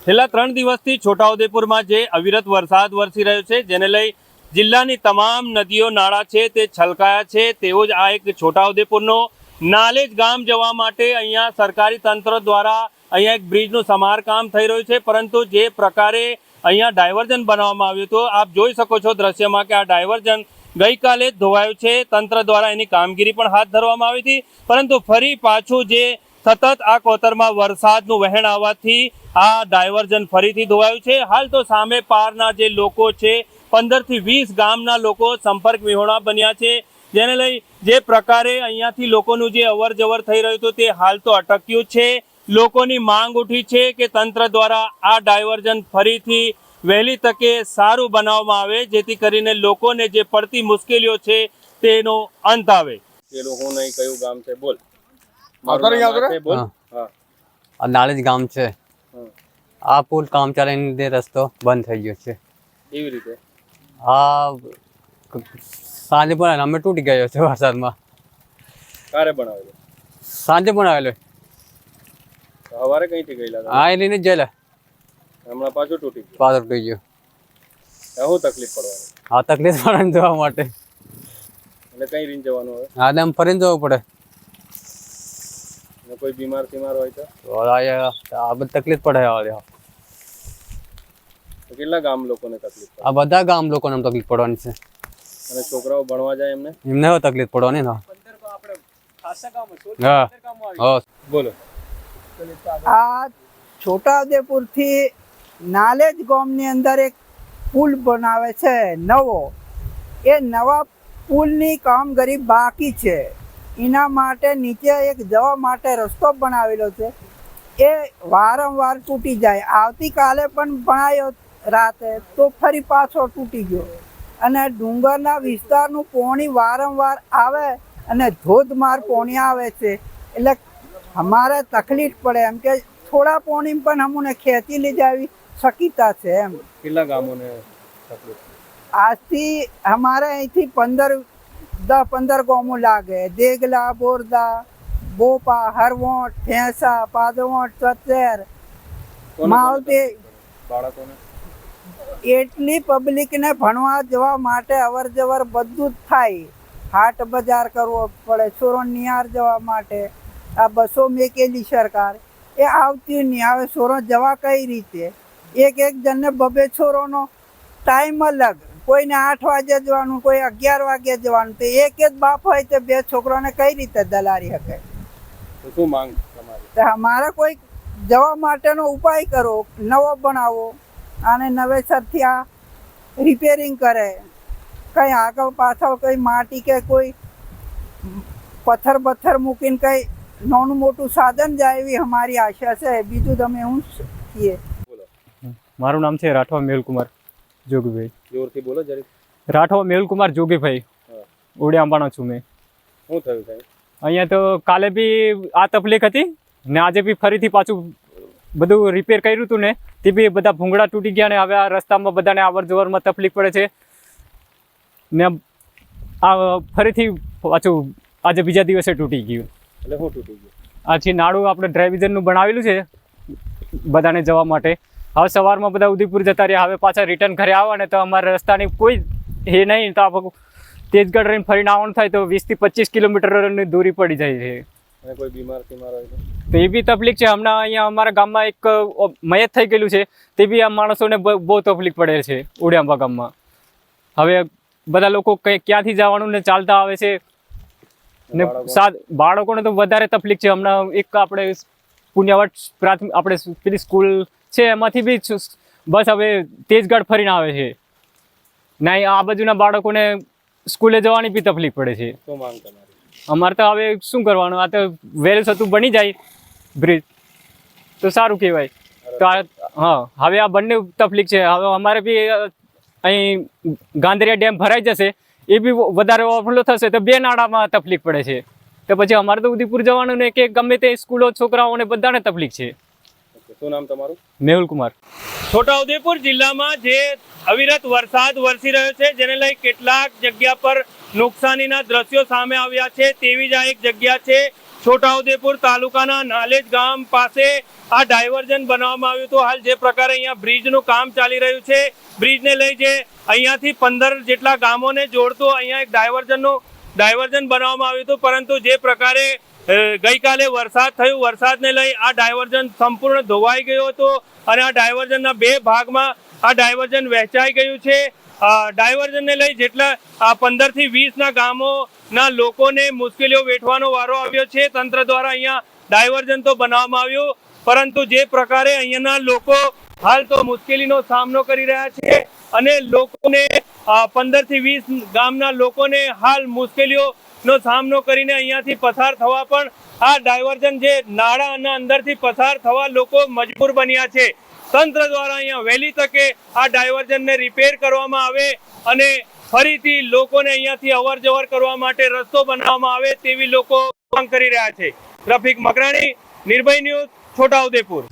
છેલ્લા 3 દિવસથી છોટાઉદેપુરમાં જે અવિરત વરસાદ વરસી રહ્યો છે, જેને લઈ જિલ્લાની તમામ નદીઓ નાળા છે તે છલકાયા છે. તેવો જ આ એક છોટાઉદેપુરનો નાલેજ ગામ જવા માટે અહીંયા સરકારી તંત્ર દ્વારા અહીંયા એક બ્રિજનું સમારકામ થઈ રહ્યું છે, પરંતુ જે પ્રકારે અહીંયા ડાયવર્ઝન બનાવવામાં આવ્યું હતું, આપ જોઈ શકો છો દ્રશ્યમાં કે આ ડાયવર્ઝન ગઈકાલે જ ધોવાયું છે. તંત્ર દ્વારા એની કામગીરી પણ હાથ ધરવામાં આવી હતી, પરંતુ ફરી પાછું જે સતત આ કોતરમાં વરસાદનું વહેણ આવવાથી આ ડાયવર્ઝન ફરીથી ધોવાયું છે. હાલ તો સામે પારના જે લોકો છે, 15 થી 20 ગામના લોકો સંપર્ક વિહોણા બન્યા છે, જેને લઈ જે પ્રકારે અહીંયાથી લોકોનું જે અવર જવર થઈ રહ્યું હતું તે હાલ તો અટક્યું છે. લોકોની માંગ ઉઠી છે કે તંત્ર દ્વારા આ ડાયવર્ઝન ફરીથી વહેલી તકે સારું બનાવવામાં આવે, જેથી કરીને લોકોને જે પડતી મુશ્કેલીઓ છે તેનો અંત આવે. પેલું હું નહીં કયું ગામ છે બોલ. નાળેજ ગામ છે. આ પુલ કામ ચાલીને લીધે રસ્તો બંધ થઈ ગયો છે. એવી રીતે આ સાંજે પણ અમે તૂટી ગયો છે વરસાદમાં. ક્યારે બનાવેલો? સાંજે બનાવેલો. સવારે કઈથી ગયેલા? હા એ લઈને જ ગયેલા. હમણાં પાછું તૂટી ગયું. પાછું તૂટી ગયું. શું તકલીફ પડવાની? હા તકલીફ પડે જવા માટે. એટલે કઈ રીન જવાનું હવે? હા એમ ફરીને જવું પડે. કોઈ બીમાર હોય તો આ બધી તકલીફ પડે. કેટલા ગામ લોકોને તકલીફ પડે? આ બધા ગામ લોકોને તકલીફ પડવાની છે. અને છોકરાઓ ભણવા જાય એમને હવે તકલીફ પડવાની ને. હા બોલો. આ છોટાઉદેપુર થી નાલેજ ગામની અંદર એક પુલ બનાવે છે નવો. એ નવા પુલની કામગીરી બાકી છે. એના માટે નીચે એક જવા માટે રસ્તો બનાવેલો છે, એ વારંવાર તૂટી જાય. આવતીકાલે પણ બનાવ્યો રાતે, તો ફરી પાછો તૂટી ગયો. અને ડુંગરના વિસ્તારનું પાણી વારંવાર આવે અને ધોધમાર પાણી આવે છે, એટલે અમારે તકલીફ પડે. એમ કે થોડા પાણી પણ અમને ખેંચી લઈ જવી શક્યતા છે. એમ કેટલા ગામોને તકલીફ? આજથી અમારે અહીંથી 10-15 ગામો લાગે. દેગલા, બોરદા, બોપા, હરવોટ, ભેંસા, પાદવોટ, સત્તેર, માવતી. બાળકોને એટલી પબ્લિકને ભણવા જવા માટે અવર જવર બધું જ થાય. હાટ બજાર કરવો પડે, છોરો નિહાર જવા માટે. આ બસો મેકેલી સરકાર એ આવતી નહીં. હવે છોરો જવા કઈ રીતે? એક જણને 2 છોરોનો ટાઈમ અલગ. કોઈને 8 વાગે જવાનું, કોઈ 11 વાગે જવાનું. તો એક જ બાપ હોય તો 2 છોકરાને કઈ રીતે દલારી શકે? શું માંગ તમારી? તો અમારે કોઈ જવા માટેનો ઉપાય કરો, નવો બનાવો અને નવેસરથી આ રિપેરિંગ કરે. કંઈ આગળ પાછળ કંઈ માટી કે કોઈ પથ્થર મૂકીને કંઈ નાનું મોટું સાધન જાય એવી અમારી આશા છે. બીજું તમે શું છીએ? મારું નામ છે રાઠવા મેહુલકુમાર જોગીભાઈ. જોરથી બોલો જરી. રાઠવા મેહુલકુમાર જોગીભાઈ, ઓડિયાંબાનો છું મેં. શું થયું સાહેબ? અહીંયા તો કાલે બી આ તકલીફ હતી ને આજે બી ફરીથી પાછું બધું રિપેર કર્યું હતું ને તે બી બધા ભૂંગળા તૂટી ગયા ને હવે આ રસ્તામાં બધાને અવર જવરમાં તકલીફ પડે છે ને આ ફરીથી પાછું આજે બીજા દિવસે તૂટી ગયું. એટલે શું તૂટી ગયું? આ છે નાળું આપણે ડ્રાઇવિઝનનું બનાવેલું છે બધાને જવા માટે. હવે સવારમાં બધા ઉદયપુર જતા રહ્યા, હવે પાછા રિટર્ન ઘરે આવવા ને તો અમારા રસ્તાની કોઈ એ નહીં, તો તેજગઢ રહીને ફરીને આવવાનું થાય તો 20 થી 25 કિલોમીટરની દૂરી પડી જાય છે. અને કોઈ બીમાર હોય તો એ બી તકલીફ છે. હમણાં અહીંયા અમારા ગામમાં એક મયત થઈ ગયેલું છે, તે બી આ માણસોને બહુ તકલીફ પડે છે ઓડિયાંબા ગામમાં. હવે બધા લોકો ક્યાંથી જવાનું ને ચાલતા આવે છે ને બાળકોને તો વધારે તકલીફ છે. હમણાં એક આપણે પુણ્યવટ પ્રાથમિક આપણે પેલી સ્કૂલ છે એમાંથી બી બસ હવે તેજગઢ ફરીને આવે છે ને આ બાજુના બાળકોને સ્કૂલે જવાની બી તકલીફ પડે છે. શું માંગ તમારી? અમારે તો હવે શું કરવાનું, આ તો વહેલું થતું બની જાય બ્રિજ તો સારું કહેવાય. તો હા હવે આ બંને તકલીફ છે. હવે અમારે બી અહીં ગાંધરિયા ડેમ ભરાઈ જશે, એ બી વધારે ઓવરફ્લો થશે તો 2 નાળામાં તકલીફ પડે છે. તો પછી અમારે તો ઉદયપુર જવાનું ને કે ગમે તે સ્કૂલો છોકરાઓને બધાને તકલીફ છે. શું નામ તમારું? મેહુલ કુમાર. છોટાઉદેપુર જિલ્લામાં જે અવિરત વરસાદ વરસી રહ્યો છે જેને લઈ કેટલાક જગ્યા પર નુકસાનીના દ્રશ્યો સામે આવ્યા છે, તેવી જ આ એક જગ્યા છે છોટાઉદેપુર તાલુકાના નાલેજ ગામ પાસે આ ડાયવર્ઝન બનાવવામાં આવ્યું હતું. હાલ જે પ્રકારે અહીંયા બ્રિજનું કામ ચાલી રહ્યું છે, બ્રિજને લઈ જે અહીંયાથી 15 જેટલા ગામોને જોડતું અહીંયા એક ડાયવર્ઝન બનાવવામાં આવ્યું હતું, પરંતુ જે પ્રકારે ગઈકાલે વરસાદ થયું, વરસાદને લઈ આ ડાયવર્ઝન સંપૂર્ણ ધોવાઈ ગયું હતું અને આ ડાયવર્ઝનના 2 ભાગમાં આ ડાયવર્ઝન વહેંચાઈ ગયું છે. ડાયવર્ઝનને લઈ જેટલા 15 થી 20 ગામોના લોકોને મુશ્કેલીઓ વેઠવાનો વારો આવ્યો છે. તંત્ર દ્વારા અહીંયા ડાયવર્ઝન તો બનાવવામાં આવ્યું, પરંતુ જે પ્રકારે અહીંયાના લોકો હાલ તો મુશ્કેલીનો સામનો કરી રહ્યા છે અને લોકોને 15 થી 20 ગામના લોકોને હાલ મુશ્કેલીઓનો સામનો કરીને અહીંયાથી પસાર થવા પણ આ ડાયવર્ઝન જે નાળાના અંદરથી પસાર થવા લોકો મજબૂર બન્યા છે. તંત્ર દ્વારા અહીંયા વહેલી તકે આ ડાયવર્ઝનને રિપેર કરવામાં આવે અને ફરીથી લોકોને અહીંયાથી અવર જવર કરવા માટે રસ્તો બનાવવામાં આવે તેવી લોકો માંગ કરી રહ્યા છે. રફીક મકરાણી, નિર્ભય ન્યૂઝ, છોટાઉદેપુર.